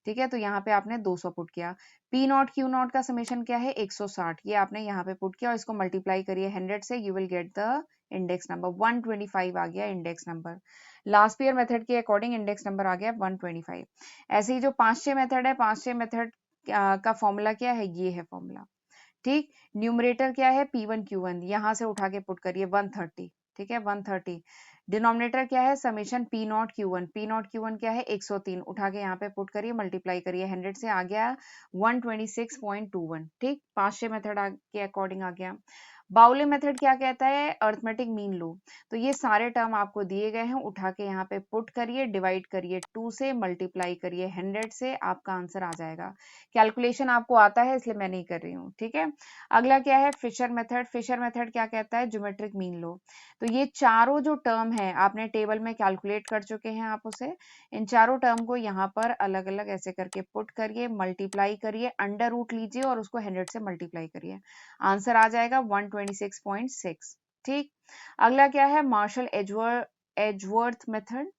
S1: ठीक है, तो यहाँ पे आपने 200 पुट किया। P0 Q0 का समेशन क्या है? 160, ये आपने यहाँ पे पुट किया और इसको मल्टीप्लाई करिए 100 से, you will get the index number 125 आ गया index number. Last year method के अकॉर्डिंग इंडेक्स नंबर आ गया 125। ऐसे ही जो पांचशे मेथड है, पांचशे मेथड का फॉर्मूला क्या है? ये है फॉर्मूला। ठीक, न्यूमरेटर क्या है? P1 Q1, यहां से उठा के पुट करिए 130। ठीक है, 130। डिनोमिनेटर क्या है? Summation P0 Q1, P0 Q1 क्या है? 103, उठा के यहाँ पे पुट करिए, मल्टीप्लाई करिए 100 से, आ गया 126.21। ठीक, पांचशे मेथड के अकॉर्डिंग आ गया। बाउले मेथड क्या कहता है? अर्थमेटिक मीन लो। तो ये सारे टर्म आपको दिए गए हैं, उठा के यहाँ पे पुट करिए, डिवाइड करिए 2 से, मल्टीप्लाई करिए 100 से, आपका आंसर आ जाएगा। कैलकुलेशन आपको आता है इसलिए मैं नहीं कर रही हूँ। ठीक है, अगला क्या है? Fisher method. फिशर मेथड क्या कहता है? ज्योमेट्रिक मीन लो। तो ये चारों जो टर्म है आपने टेबल में कैलकुलेट कर चुके हैं आप उसे, इन चारों टर्म को यहाँ पर अलग अलग ऐसे करके पुट करिए, मल्टीप्लाई करिए, अंडर रूट लीजिए और उसको 100 से मल्टीप्लाई करिए, आंसर आ जाएगा 126.6। ठीक, अगला क्या है? Marshall Edgeworth method.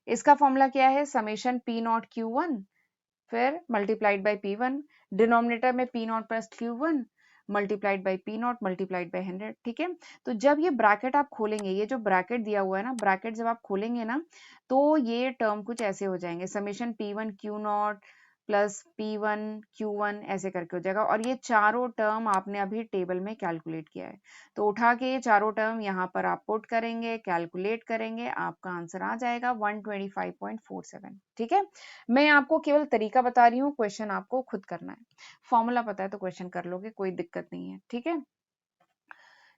S1: इसका फॉर्मूला क्या है? समेशन P0 Q1 फिर मल्टीप्लाइड बाई P1, डिनोमिनेटर में P0 plus Q1 multiplied by P0 multiplied by 100। ठीक है, तो जब ये ब्रैकेट आप खोलेंगे, ये जो ब्रैकेट दिया हुआ है ना, ब्रैकेट जब आप खोलेंगे ना, तो ये टर्म कुछ ऐसे हो जाएंगे, summation P1 Q0 plus P1 Q1 ऐसे करके हो जाएगा, और ये चारों टर्म आपने अभी टेबल में कैलकुलेट किया है, तो उठा के ये चारों टर्म यहाँ पर आप पुट करेंगे, कैलकुलेट करेंगे, आपका आंसर आ जाएगा 125.47। ठीक है, मैं आपको केवल तरीका बता रही हूँ, क्वेश्चन आपको खुद करना है। फॉर्मूला पता है तो क्वेश्चन कर लोगे, कोई दिक्कत नहीं है। ठीक है,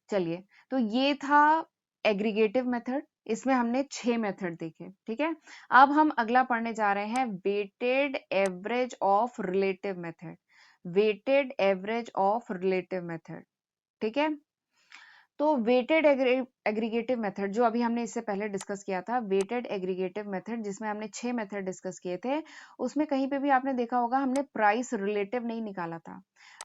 S1: चलिए, तो ये था एग्रीगेटिव मेथड, इसमें हमने 6 मेथड देखे। ठीक है, अब हम अगला पढ़ने जा रहे हैं weighted average of relative method. Weighted average of relative method. ठीक है, तो वेटेड एग्रीगेटिव मेथड जो अभी हमने इससे पहले डिस्कस किया था, वेटेड एग्रीगेटिव मेथड जिसमें हमने 6 मेथड डिस्कस किए थे, उसमें कहीं पे भी आपने देखा होगा हमने प्राइस रिलेटिव नहीं निकाला था।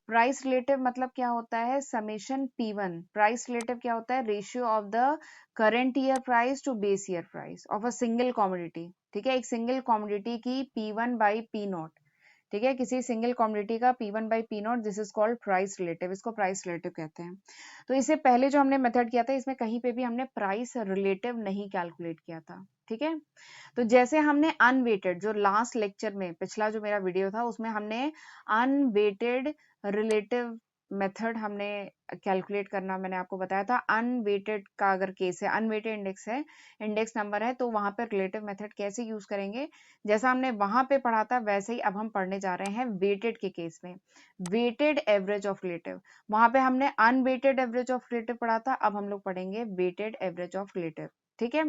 S1: प्राइस रिलेटिव मतलब क्या होता है, समेशन P1। प्राइस रिलेटिव क्या होता है, ratio of the current year price to base year price of a single commodity. ठीक है, एक सिंगल कॉमोडिटी की P1 बाई P0। ठीक है, किसी सिंगल कॉमोडिटी का P1 by P0, this is called price relative, इसको प्राइस रिलेटिव कहते हैं। तो इससे पहले जो हमने मेथड किया था, इसमें कहीं पे भी हमने प्राइस रिलेटिव नहीं कैलकुलेट किया था। ठीक है, तो जैसे हमने अनवेटेड, जो लास्ट लेक्चर में पिछला जो मेरा वीडियो था उसमें हमने अनवेटेड रिलेटिव मेथड हमने कैलकुलेट करना मैंने आपको बताया था। अनवेटेड का अगर केस है, अनवेटेड इंडेक्स है, इंडेक्स नंबर है, तो वहां पर रिलेटिव मेथड कैसे यूज करेंगे, जैसा हमने वहां पे पढ़ा था वैसे ही अब हम पढ़ने जा रहे हैं वेटेड के केस में। वेटेड एवरेज ऑफ रिलेटिव, वहां पे हमने अनवेटेड एवरेज ऑफ रिलेटिव पढ़ा था, अब हम लोग पढ़ेंगे वेटेड एवरेज ऑफ रिलेटिव। ठीक है,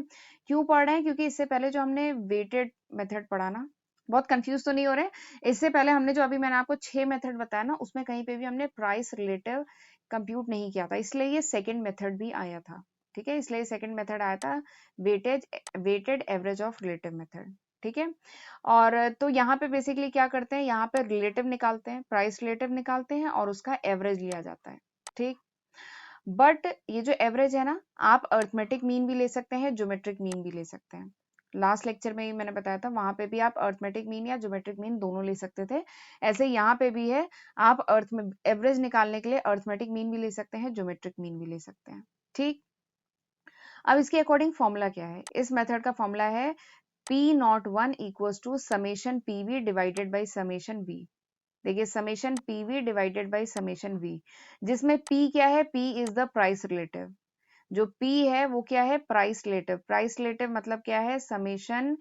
S1: क्यों पढ़ रहे हैं, क्योंकि इससे पहले जो हमने वेटेड मेथड पढ़ा ना, बहुत कंफ्यूज तो नहीं हो रहे, इससे पहले हमने जो अभी मैंने आपको 6 मेथड बताया ना, उसमें कहीं पे भी हमने प्राइस रिलेटिव कंप्यूट नहीं किया था, इसलिए ये सेकंड मेथड भी आया था। ठीक है, इसलिए सेकंड मेथड आया था, weighted average of relative method. ठीक है, और तो यहाँ पे बेसिकली क्या करते हैं, यहाँ पे रिलेटिव निकालते हैं, प्राइस रिलेटिव निकालते हैं और उसका एवरेज लिया जाता है। ठीक, बट ये जो एवरेज है ना, आप अर्थमेटिक मीन भी ले सकते हैं, ज्योमेट्रिक मीन भी ले सकते हैं। लास्ट लेक्चर में ही मैंने बताया था, वहां पे भी आप अर्थमेटिक मीन या ज्योमेट्रिक मीन दोनों ले सकते थे। ऐसे यहाँ पे भी है, आप अर्थ में एवरेज निकालने के लिए अर्थमेटिक मीन भी ले सकते हैं, ज्योमेट्रिक मीन भी ले सकते हैं। ठीक, अब इसके अकॉर्डिंग फॉर्मूला क्या है, इस मेथड का फॉर्मूला है P01 equals to summation PV divided by summation V। देखिए, summation PV divided by summation V, जिसमें P क्या है, P is the price relative. जो P है वो क्या है, प्राइस रिलेटिव। प्राइस रिलेटिव मतलब क्या है, समेशन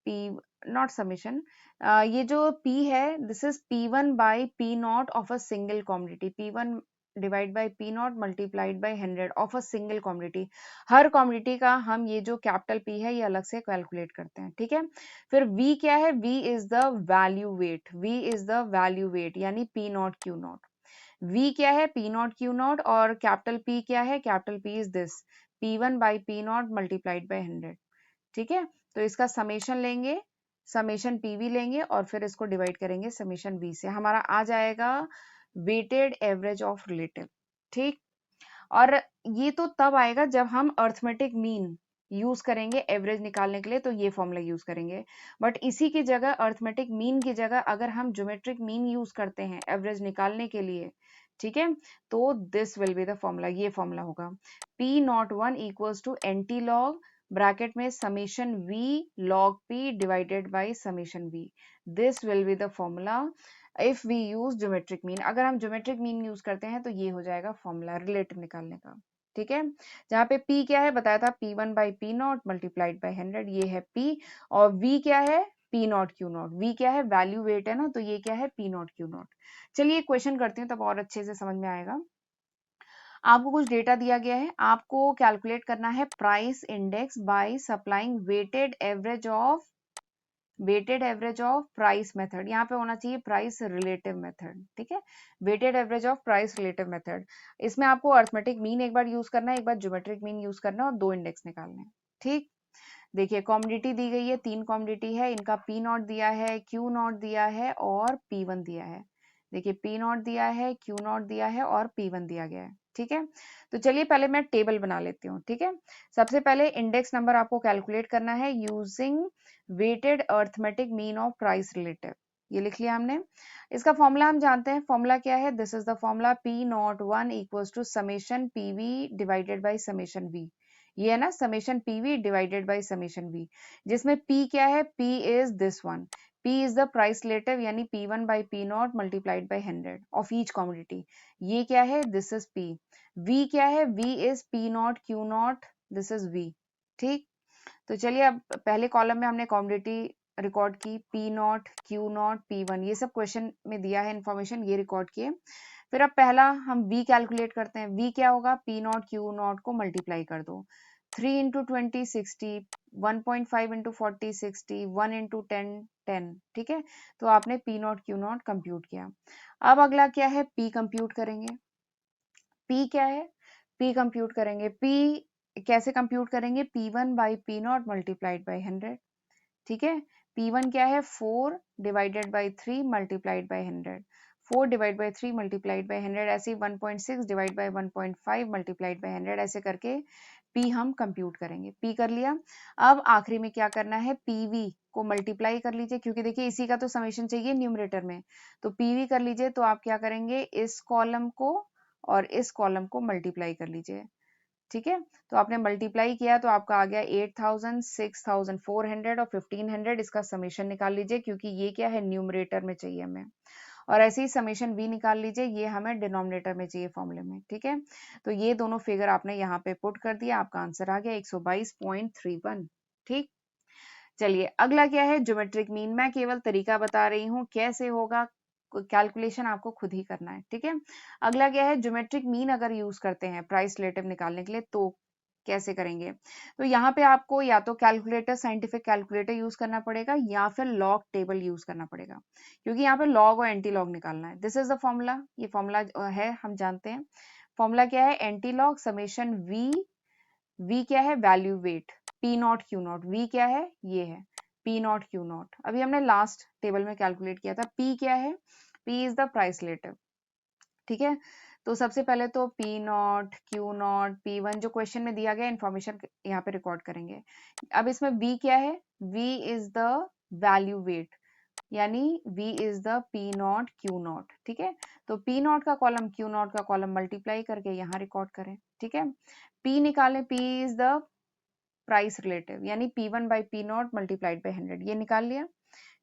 S1: P, नॉट समेशन, ये जो P है this is P1 by P0 of a single commodity. P1 divide by P0 multiplied by 100 of a single commodity. Her commodity का हम ये जो कैपिटल P है ये अलग से कैलकुलेट करते हैं। ठीक है, फिर V क्या है, V is the value weight. V is the value weight यानी P0 Q0। V क्या है, P0 Q0, और कैपिटल P क्या है, capital P is this P1 by P0 multiplied by 100। ठीक है, तो इसका समेशन लेंगे, समेशन PV लेंगे और फिर इसको डिवाइड करेंगे समेशन V से, हमारा आ जाएगा वेटेड एवरेज ऑफ रिलेटिव। ठीक, और ये तो तब आएगा जब हम अर्थमेटिक मीन यूज करेंगे एवरेज निकालने के लिए, तो ये फॉर्मूला यूज करेंगे। बट इसी की जगह, अर्थमेटिक मीन की जगह अगर हम ज्योमेट्रिक मीन यूज करते हैं एवरेज निकालने के लिए, ठीक है, तो this will be the formula, ये फॉर्मूला होगा P01 equals to NT log bracket में summation V log P divided by summation V। This will be the formula if we use geometric mean. अगर हम ज्योमेट्रिक मीन यूज करते हैं तो ये हो जाएगा फॉर्मूला रिलेटिव निकालने का। ठीक है, जहाँ पे P क्या है बताया था, P1 by P0 multiplied by 100, ये है P, और V क्या है, P0 Q0। V क्या है, वैल्यू वेट है ना, तो ये क्या है, P0 Q0। चलिए क्वेश्चन करती हूँ तब और अच्छे से समझ में आएगा। आपको कुछ डेटा दिया गया है, आपको कैलकुलेट करना है price index by supplying weighted average of price method. यहाँ पे होना चाहिए प्राइस रिलेटिव मेथड। ठीक है, weighted average of price relative method, इसमें आपको अर्थमेटिक मीन एक बार यूज करना है, एक बार ज्योमेट्रिक मीन यूज करना है, और दो इंडेक्स निकालने हैं। ठीक, देखिए कॉमोडिटी दी गई है, 3 कॉमोडिटी है, इनका P0 दिया है, Q0 दिया है और P1 दिया है। देखिए P0 दिया है, Q0 दिया है और P1 दिया गया है। ठीक है, तो चलिए पहले मैं टेबल बना लेती हूँ। ठीक है, सबसे पहले इंडेक्स नंबर आपको कैलकुलेट करना है using weighted arithmetic mean of price relative. ये लिख लिया हमने। इसका फॉर्मूला हम जानते हैं, फॉर्मूला क्या है, this is the formula P01 equals to summation PV divided by summation V। ये है ना summation PV divided by summation V, जिसमें P क्या है, P is this one. P is the price relative यानी P1 by P not multiplied by 100 of each commodity. ये क्या है? This is P। V क्या है? V is P not Q not, this is V। ठीक, तो चलिए अब पहले कॉलम में हमने कॉमोडिटी रिकॉर्ड की, P not, Q not, P1, ये सब क्वेश्चन में दिया है इन्फॉर्मेशन, ये रिकॉर्ड किए। फिर अब पहला हम V कैलकुलेट करते हैं। V क्या होगा? P नॉट Q नॉट को मल्टीप्लाई कर दो, 3 इंटू 20 60, 1.5 इंटू 40 60, 1 इंटू 10 10। ठीक है, तो आपने P not Q not compute किया। अब अगला क्या है? P कंप्यूट करेंगे। P क्या है? P कंप्यूट करेंगे। P कैसे कंप्यूट करेंगे? P1 by P not multiplied by 100। ठीक है, P1 क्या है? 4 divided by 3 multiplied by 100, 4 divide by 3 multiplied by 100, ऐसे ही 1.6 डिवाइड बाई 1.5 मल्टीप्लाइड बाई 100, ऐसे करके P हम कंप्यूट करेंगे। P कर लिया। अब आखिरी में क्या करना है? PV को मल्टीप्लाई कर लीजिए, क्योंकि देखिए इसी का तो समेशन चाहिए न्यूमरेटर में, तो PV कर लीजिए। तो आप क्या करेंगे? इस कॉलम को और इस कॉलम को मल्टीप्लाई कर लीजिए। ठीक है, तो आपने मल्टीप्लाई किया तो आपका आ गया 8000, 6400 और 1500। इसका समेशन निकाल लीजिए, क्योंकि ये क्या है? न्यूमरेटर में चाहिए हमें। और ऐसे ही समेशन V निकाल लीजिए, ये हमें डिनोमिनेटर में चाहिए फॉर्मूले में। ठीक है, तो ये दोनों फिगर आपने यहाँ पे पुट कर दिया, आपका आंसर आ गया 122.31। ठीक, चलिए अगला क्या है? Geometric mean. मैं केवल तरीका बता रही हूँ, कैसे होगा कैलकुलेशन आपको खुद ही करना है। ठीक है, अगला क्या है? ज्योमेट्रिक मीन अगर यूज करते हैं प्राइस रिलेटिव निकालने के लिए तो कैसे करेंगे? तो यहाँ पे आपको या तो कैलकुलेटर, साइंटिफिक कैलकुलेटर यूज करना पड़ेगा, या फिर लॉग टेबल यूज करना पड़ेगा, क्योंकि यहाँ पे लॉग और एंटी लॉग निकालना है। दिस इज द फॉर्मूला, ये फॉर्मूला है, हम जानते हैं। फॉर्मूला क्या है? एंटी लॉग समेशन V क्या है? Value weight, P not Q naught. V क्या है? ये है P नॉट Q नॉट। अभी हमने लास्ट टेबल में कैलकुलेट किया था। P क्या है? P is the price relative. ठीक है, तो सबसे पहले तो P not Q not P1 जो क्वेश्चन में दिया गया इन्फॉर्मेशन यहाँ पे रिकॉर्ड करेंगे। अब इसमें V क्या है? V is the value weight, यानी V is the P not Q not. ठीक है, तो P नॉट का कॉलम Q नॉट का कॉलम मल्टीप्लाई करके यहाँ रिकॉर्ड करें। ठीक है, P निकालें। P is the price relative, यानी P1 by P not multiplied by 100, ये निकाल लिया।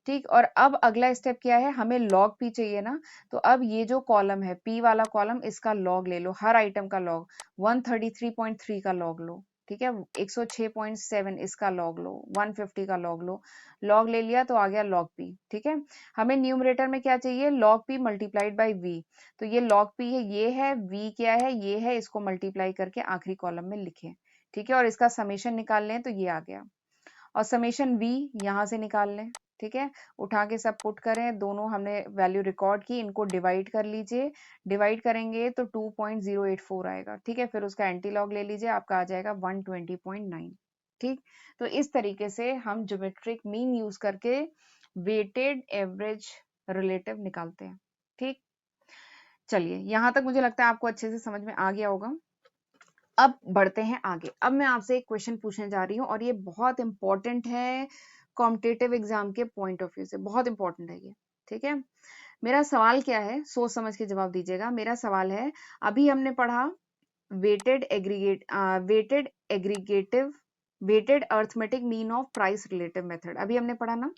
S1: ठीक, और अब अगला स्टेप क्या है? हमें लॉग P चाहिए ना, तो अब ये जो कॉलम है P वाला कॉलम, इसका लॉग ले लो, हर आइटम का लॉग। 133.3 का लॉग लो। ठीक है, 106.7 इसका लॉग लो, 150 का लॉग लो। लॉग ले लिया तो आ गया लॉग P। ठीक है, हमें न्यूमरेटर में क्या चाहिए? Log P multiplied by V। तो ये लॉग P है, ये है, V क्या है? ये है, इसको मल्टीप्लाई करके आखिरी कॉलम में लिखें। ठीक है, और इसका समेशन निकाल लें तो ये आ गया, और समेशन V यहाँ से निकाल लें। ठीक है, उठा के सब पुट करें, दोनों हमने वैल्यू रिकॉर्ड की, इनको डिवाइड कर लीजिए। डिवाइड करेंगे तो 2.084 आएगा। ठीक है, फिर उसका एंटी लॉग ले लीजिए, आपका आ जाएगा 120.9। ठीक, तो इस तरीके से हम ज्योमेट्रिक मीन यूज करके वेटेड एवरेज रिलेटिव निकालते हैं। ठीक, चलिए यहाँ तक मुझे लगता है आपको अच्छे से समझ में आ गया होगा। अब बढ़ते हैं आगे। अब मैं आपसे एक क्वेश्चन पूछने जा रही हूँ, और ये बहुत इंपॉर्टेंट है कॉम्पिटिटिव एग्जाम के पॉइंट ऑफ व्यू से, बहुत इंपॉर्टेंट है ये। ठीक है, मेरा सवाल क्या है? सोच समझ के जवाब दीजिएगा। मेरा सवाल है, अभी हमने पढ़ा weighted aggregative, weighted arithmetic mean of price relative method, अभी हमने पढ़ा ना,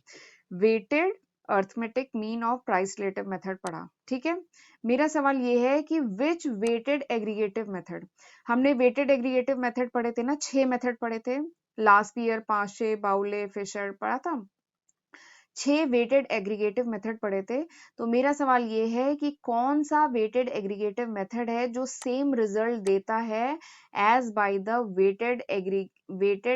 S1: weighted arithmetic mean of price relative method पढ़ा। ठीक है, मेरा सवाल ये है कि विच वेटेड एग्रीगेटिव मेथड, हमने वेटेड एग्रीगेटिव मेथड पढ़े थे ना, 6 मेथड पढ़े थे लास्ट ईयर, पाशे, बाउले, फिशर पढ़ा था, 6 वेटेड एग्रीगेटिव मेथड पढ़े थे। तो मेरा सवाल ये है कि कौन सा वेटेड एग्रीगेटिव मेथड है जो सेम रिजल्ट देता है as by the weighted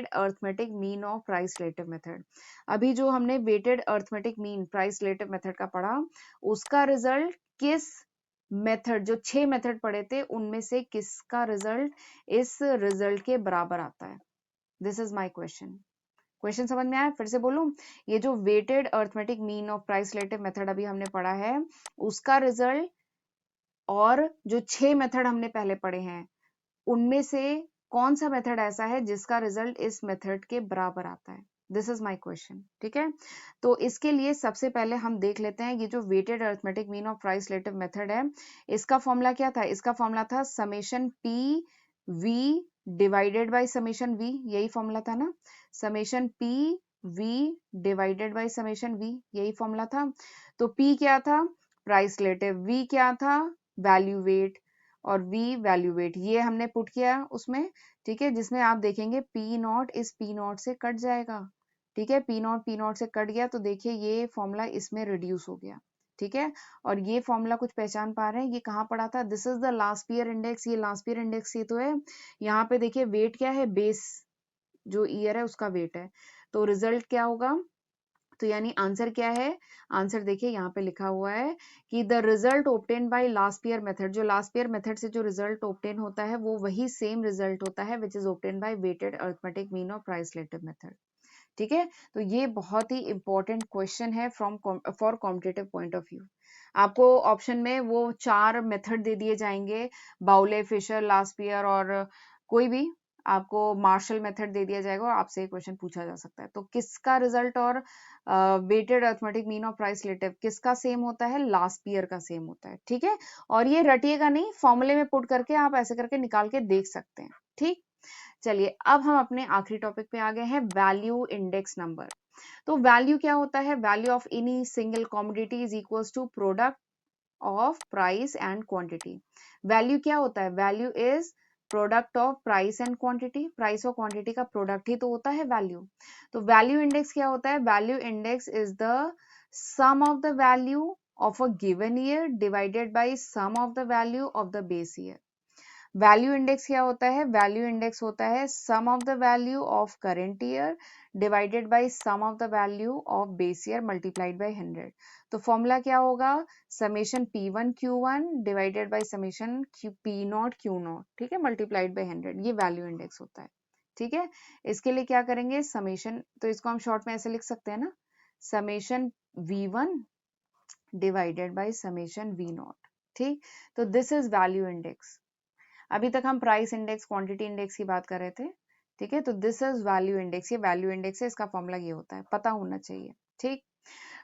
S1: arithmetic mean of price relative method. अभी जो हमने weighted arithmetic mean price relative method का पढ़ा, उसका रिजल्ट किस मेथड, जो 6 मेथड पढ़े थे उनमें से किसका रिजल्ट इस रिजल्ट के बराबर आता है? This is my question. Question समझ में आया? फिर से बोलूं, ये जो weighted arithmetic mean of price relative method अभी हमने पढ़ा है, उसका रिजल्ट और जो 6 मेथड हमने पहले पढ़े हैं, उनमें से कौन सा मेथड ऐसा है जिसका रिजल्ट इस मेथड के बराबर आता है? This is my question. ठीक है, तो इसके लिए सबसे पहले हम देख लेते हैं, ये जो weighted arithmetic mean of price relative method है, इसका फॉर्मूला क्या था? इसका फॉर्मूला था summation P V divided by summation V, यही फॉर्मूला था ना, summation P V divided by summation V, यही फॉर्मूला था। तो P क्या था, प्राइस रिलेटिव, V क्या था, वैल्यू वेट, और V वैल्यू वेट, ये हमने पुट किया उसमें, ठीक है, जिसमें आप देखेंगे P नॉट इस P नॉट से कट जाएगा, ठीक है, P नॉट से कट गया, तो देखिए ये फॉर्मूला इसमें रिड्यूस हो गया, ठीक है। और ये फॉर्मूला कुछ पहचान पा रहे हैं, ये कहाँ पड़ा था, this is the last year index, ये लास्ट ईयर इंडेक्स ये तो है। यहाँ पे देखिए वेट क्या है, बेस जो ईयर है उसका वेट है, तो रिजल्ट क्या होगा, तो यानी आंसर क्या है, आंसर देखिए यहाँ पे लिखा हुआ है कि the result obtain by last year method, जो लास्ट ईयर मेथड से जो रिजल्ट ऑब्टेन होता है वो वही सेम रिजल्ट होता है which is obtain by weighted arithmetic mean और प्राइस रिलेटिव मेथड, ठीक है। तो ये बहुत ही इंपॉर्टेंट क्वेश्चन है from for competitive point of view. आपको ऑप्शन में वो 4 मेथड दे दिए जाएंगे, बाउले, फिशर, लास्पियर और कोई भी, आपको मार्शल मेथड दे दिया जाएगा और आपसे ये क्वेश्चन पूछा जा सकता है। तो किसका रिजल्ट और weighted arithmetic mean of price relative किसका सेम होता है, लास्ट ईयर का सेम होता है, ठीक है। और ये रटिएगा नहीं, फॉर्मूले में पुट करके आप ऐसे करके निकाल के देख सकते हैं, ठीक। चलिए अब हम अपने आखिरी टॉपिक पे आ गए हैं, वैल्यू इंडेक्स नंबर। तो वैल्यू क्या होता है, value of any single commodity is equals to product of price and quantity. Value क्या होता है, value is product of price and quantity, price और क्वांटिटी का प्रोडक्ट ही तो होता है वैल्यू। तो वैल्यू इंडेक्स क्या होता है, value index is the sum of the value of a given year divided by sum of the value of the base year. Value index क्या होता है, वैल्यू इंडेक्स होता है sum of the value of current year divided by sum of the value of base year multiplied by 100। तो formula क्या होगा, summation P1 Q1 divided by summation P not Q not, ठीक है, multiplied by 100, ये value index होता है, ठीक है। इसके लिए क्या करेंगे, समेशन, तो इसको हम शॉर्ट में ऐसे लिख सकते हैं ना, summation V1 divided by summation V not, ठीक। तो दिस इज वैल्यू इंडेक्स। अभी तक हम प्राइस इंडेक्स, क्वांटिटी इंडेक्स की बात कर रहे थे, ठीक है। तो दिस इज वैल्यू इंडेक्स, ये वैल्यू इंडेक्स है, इसका फॉर्मूला ये होता है, पता होना चाहिए, ठीक।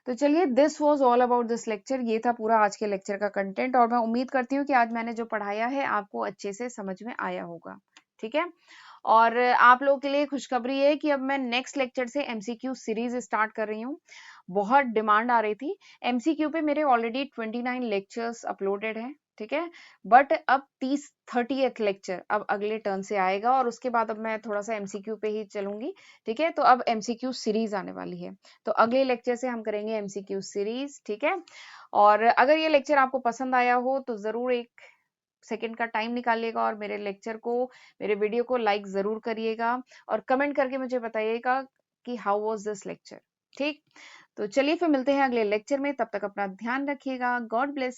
S1: तो चलिए, this was all about this lecture, ये था पूरा आज के लेक्चर का कंटेंट, और मैं उम्मीद करती हूँ कि आज मैंने जो पढ़ाया है आपको अच्छे से समझ में आया होगा, ठीक है। और आप लोगों के लिए खुशखबरी है कि अब मैं नेक्स्ट लेक्चर से एमसीक्यू सीरीज स्टार्ट कर रही हूँ। बहुत डिमांड आ रही थी एमसीक्यू पे, मेरे ऑलरेडी 29 लेक्चर्स अपलोडेड हैं, ठीक है। बट अब 30th लेक्चर अब अगले टर्न से आएगा, और उसके बाद अब मैं थोड़ा सा एमसीक्यू पे ही चलूंगी, ठीक है। तो अब एमसीक्यू सीरीज आने वाली है, तो अगले लेक्चर से हम करेंगे एमसीक्यू सीरीज, ठीक है। और अगर ये लेक्चर आपको पसंद आया हो तो जरूर एक सेकंड का टाइम निकालिएगा और मेरे लेक्चर को, मेरे वीडियो को लाइक जरूर करिएगा, और कमेंट करके मुझे बताइएगा कि हाउ वाज दिस लेक्चर, ठीक। तो चलिए फिर मिलते हैं अगले लेक्चर में, तब तक अपना ध्यान रखिएगा, गॉड ब्लेस यू।